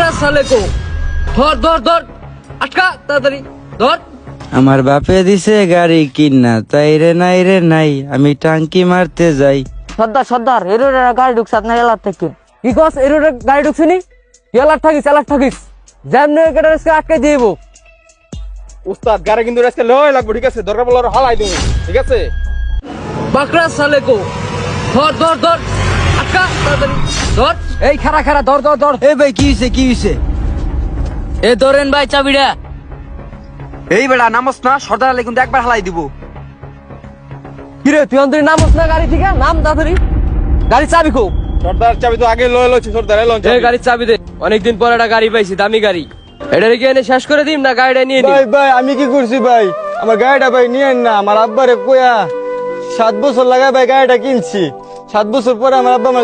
বাকরা সালে কো ধর ধর ধর আটকা তাড়াতাড়ি ধর। আমার বাপে দিছে গাড়ি কিনা তাই রে নাই আমি টাঙ্কি মারতে যাই। সর্দার সর্দার এরোর গাড়ি ঢুকছে আপনার এলার থেকে। কি কস এর গাড়ি ঢুকছিনি এলার থাকিস যেমনি কেটে আটকে দিব। উস্তাদ গাড়ি কিন্তু আজকে লয় লাগবে, ঠিক আছে? দরকার পড়লে হালাই তুমি, ঠিক আছে? বাকরা সালে কো ধর ধর ধর আটকা তাড়াতাড়ি ধর। এই খারা ধর ধর ধর। এ ভাই কি হইছে? এ ধরেন ভাই চাবিটা। এই বেড়া নামস না, সর্দার আলী কিন্তু একবার হালাই দিব। কিরে তুই অন্তরি নামস না গাড়ি থেকে? নাম তাড়াতাড়ি, গাড়ি চাবি খো। সর্দার চাবি তো আগে লয় লইছি, সর্দার লঞ্চ। এই গাড়ির চাবি দে, অনেকদিন পর একটা গাড়ি পাইছি, দামি গাড়ি। এটা রেখে এনে শেষ করে দিম না গাড়িটা নিয়ে নি? ভাই আমি কি করছি ভাই? আমার গাড়িটা ভাই নিয়েন না। আমার আব্বারে কয়া 7 বছর লাগায় ভাই গাড়িটা কিনছি। 7 বছর পরে আমার আব্বা